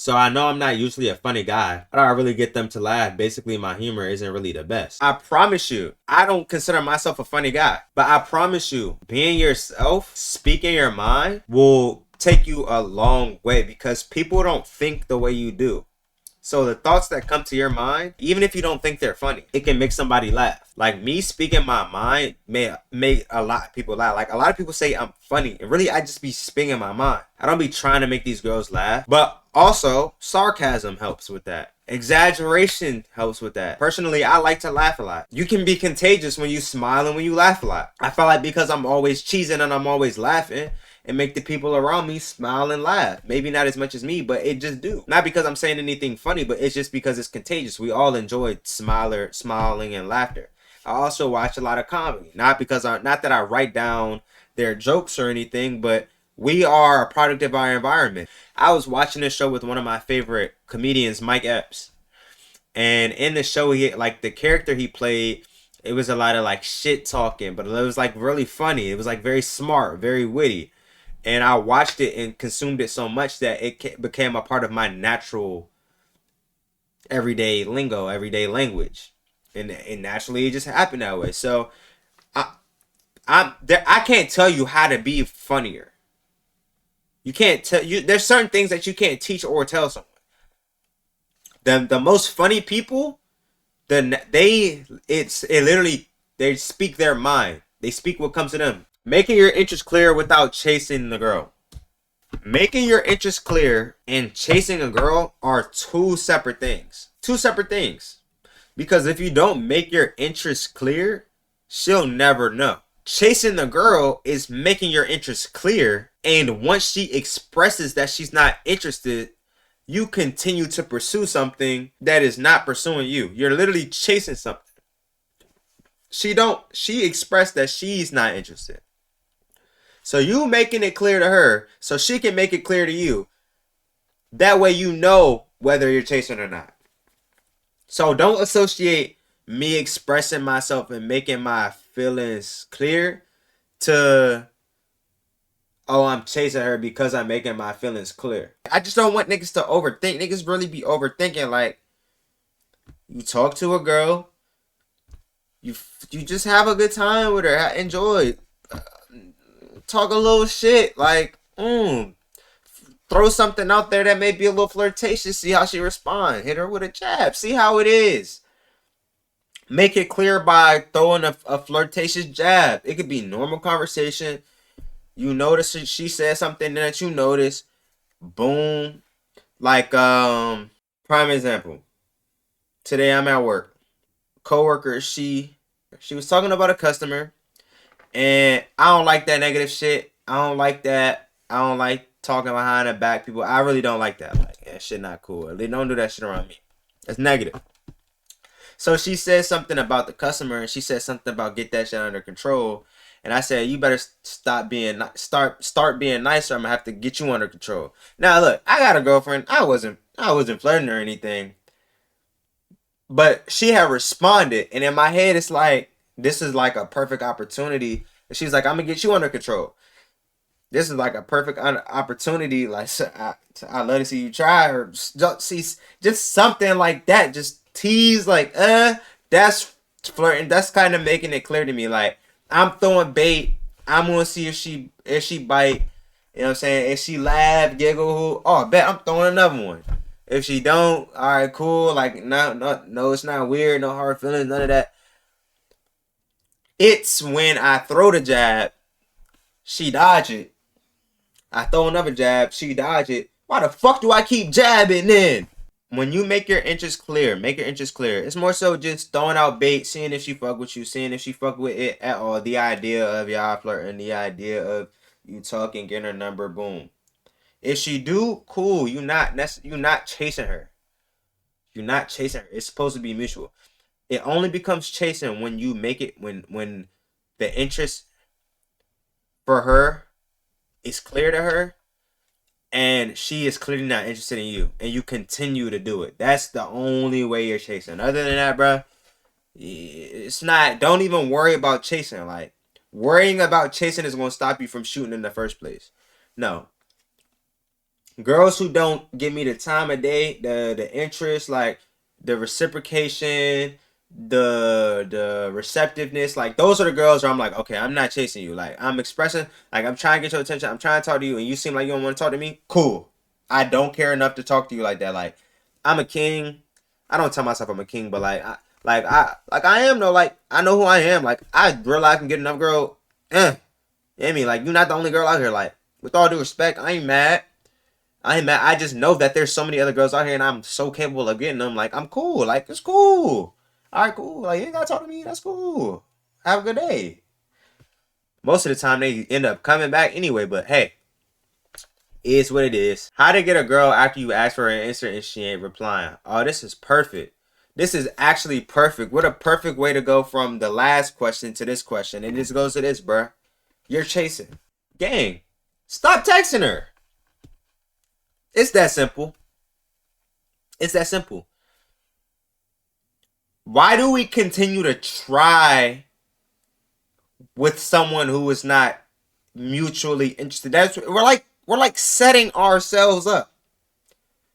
So I know I'm not usually a funny guy. How do I really get them to laugh? Basically, my humor isn't really the best. I promise you, I don't consider myself a funny guy. But I promise you, being yourself, speaking your mind will take you a long way because people don't think the way you do. So the thoughts that come to your mind, even if you don't think they're funny, it can make somebody laugh. Like me speaking my mind may make a lot of people laugh. Like a lot of people say I'm funny, and really I just be speaking my mind. I don't be trying to make these girls laugh, but also sarcasm helps with that. Exaggeration helps with that. Personally, I like to laugh a lot. You can be contagious when you smile and when you laugh a lot. I feel like because I'm always cheesing and I'm always laughing, and make the people around me smile and laugh. Maybe not as much as me, but it just do. Not because I'm saying anything funny, but it's just because it's contagious. We all enjoy smiling and laughter. I also watch a lot of comedy. Not that I write down their jokes or anything, but we are a product of our environment. I was watching this show with one of my favorite comedians, Mike Epps. And in the show, he like the character he played, it was a lot of like shit talking, but it was like really funny. It was like very smart, very witty. And I watched it and consumed it so much that it became a part of my natural everyday lingo, everyday language, and naturally it just happened that way. So I'm there. I can't tell you how to be funnier. You can't tell you. There's certain things that you can't teach or tell someone. The most funny people, it literally they speak their mind. They speak what comes to them. Making your interest clear without chasing the girl. Making your interest clear and chasing a girl are two separate things. Two separate things. Because if you don't make your interest clear, she'll never know. Chasing the girl is making your interest clear, and once she expresses that she's not interested, you continue to pursue something that is not pursuing you. You're literally chasing something. She expressed that she's not interested. So you making it clear to her so she can make it clear to you. That way you know whether you're chasing or not. So don't associate me expressing myself and making my feelings clear to, oh, I'm chasing her because I'm making my feelings clear. I just don't want niggas to overthink. Niggas really be overthinking. Like, you talk to a girl, you just have a good time with her, enjoy, talk a little shit, like, throw something out there that may be a little flirtatious, see how she responds. Hit her with a jab, see how it is. Make it clear by throwing a flirtatious jab. It could be normal conversation. You notice she said something that you notice. Boom. Like, prime example. Today I'm at work. Coworker, she was talking about a customer. And I don't like that negative shit. I don't like that. I don't like talking behind the back people. I really don't like that. Like, that shit not cool. They don't do that shit around me. That's negative. So she said something about the customer, and she said something about get that shit under control. And I said, you better start being nicer. I'm gonna have to get you under control. Now look, I got a girlfriend. I wasn't flirting or anything. But she had responded, and in my head it's like, this is like a perfect opportunity. And she's like, I'm gonna get you under control. This is like a perfect opportunity. Like, I love to see you try, or just something like that. Just tease, like, that's flirting. That's kind of making it clear to me. Like, I'm throwing bait. I'm gonna see if she bite. You know what I'm saying? If she laugh, giggle, oh, I bet I'm throwing another one. If she don't, all right, cool. Like, no, it's not weird. No hard feelings, none of that. It's when I throw the jab, she dodge it. I throw another jab, she dodge it. Why the fuck do I keep jabbing then? When you make your interest clear, It's more so just throwing out bait, seeing if she fuck with you, seeing if she fuck with it at all. The idea of y'all flirting, the idea of you talking, getting her number, boom. If she do, cool. You're not chasing her. You're not chasing her. It's supposed to be mutual. It only becomes chasing when you make it, when the interest for her is clear to her, and she is clearly not interested in you, and you continue to do it. That's the only way you're chasing. Other than that, bro, it's not. Don't even worry about chasing. Like, worrying about chasing is going to stop you from shooting in the first place. No. Girls who don't give me the time of day, the interest, like the reciprocation, the receptiveness, like those are the girls where I'm like, okay, I'm not chasing you. Like I'm expressing, like I'm trying to get your attention. I'm trying to talk to you, and you seem like you don't want to talk to me. Cool. I don't care enough to talk to you like that. Like I'm a king. I don't tell myself I'm a king, but like I am though. Like I know who I am. Like I realize I can get enough girl. You know what I mean? Like you're not the only girl out here. Like with all due respect, I ain't mad. I ain't mad. I just know that there's so many other girls out here, and I'm so capable of getting them. Like I'm cool. Like it's cool. All right, cool. Like you ain't gotta talk to me. That's cool. Have a good day. Most of the time they end up coming back anyway. But hey, it's what it is. How to get a girl after you ask for an answer and she ain't replying? Oh, this is perfect. This is actually perfect. What a perfect way to go from the last question to this question. And this goes to this, bruh. You're chasing. Gang, stop texting her. It's that simple. It's that simple. Why do we continue to try with someone who is not mutually interested? That's we're like setting ourselves up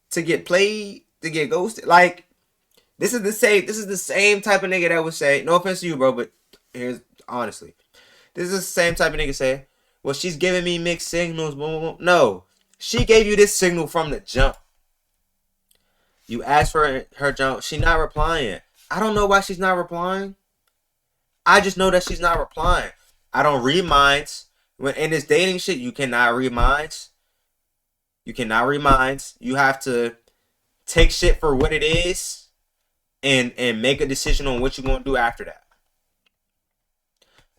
to get played, to get ghosted. Like this is the same type of nigga that would say, no offense to you, bro, but here's honestly. This is the same type of nigga say, well, she's giving me mixed signals, boom, boom, boom. No. She gave you this signal from the jump. You asked for her jump. She not replying. I don't know why she's not replying. I just know that she's not replying. I don't read minds. When in this dating shit, you cannot read minds. You cannot read minds. You have to take shit for what it is and make a decision on what you're gonna do after that.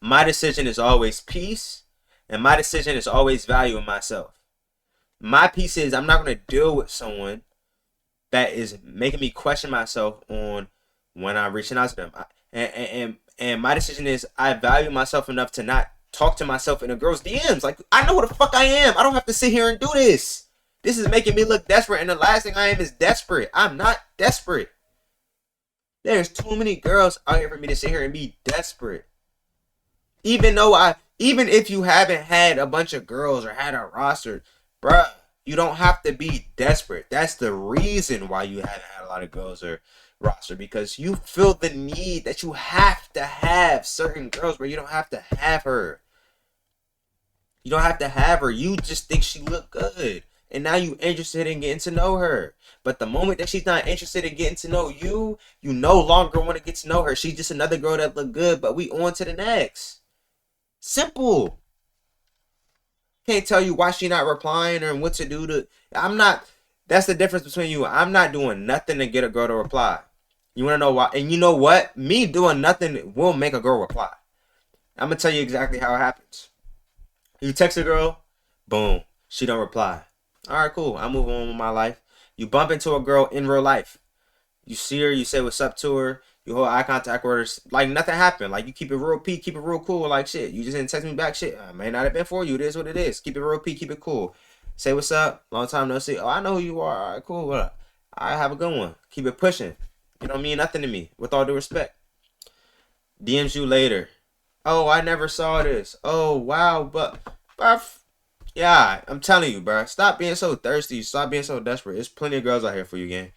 My decision is always peace, and my decision is always valuing myself. My piece is I'm not gonna deal with someone that is making me question myself on when I'm reaching out to them. And my decision is I value myself enough to not talk to myself in a girl's DMs. Like I know what the fuck I am. I don't have to sit here and do this. This is making me look desperate, and the last thing I am is desperate. I'm not desperate. There's too many girls out here for me to sit here and be desperate. Even if you haven't had a bunch of girls or had a roster, bruh, you don't have to be desperate. That's the reason why you haven't had a lot of girls or roster, because you feel the need that you have to have certain girls where you don't have to have her. You don't have to have her. You just think she look good. And now you interested in getting to know her. But the moment that she's not interested in getting to know you, you no longer want to get to know her. She's just another girl that look good, but we on to the next. Simple. Can't tell you why she not replying or what to do to. I'm not. That's the difference between you. I'm not doing nothing to get a girl to reply. You want to know why? And you know what? Me doing nothing will make a girl reply. I'm gonna tell you exactly how it happens. You text a girl, boom, she don't reply. All right, cool. I move on with my life. You bump into a girl in real life. You see her, you say what's up to her, you hold eye contact with her, like nothing happened. Like you keep it real peak, keep it real cool, like shit. You just didn't text me back, shit. I may not have been for you. It is what it is. Keep it real peak, keep it cool. Say what's up. Long time no see. Oh, I know who you are. All right, cool. What up? I have a good one. Keep it pushing. You don't mean nothing to me. With all due respect. DMs you later. Oh, I never saw this. Oh, wow, but yeah, I'm telling you, bro. Stop being so thirsty. Stop being so desperate. There's plenty of girls out here for you, gang.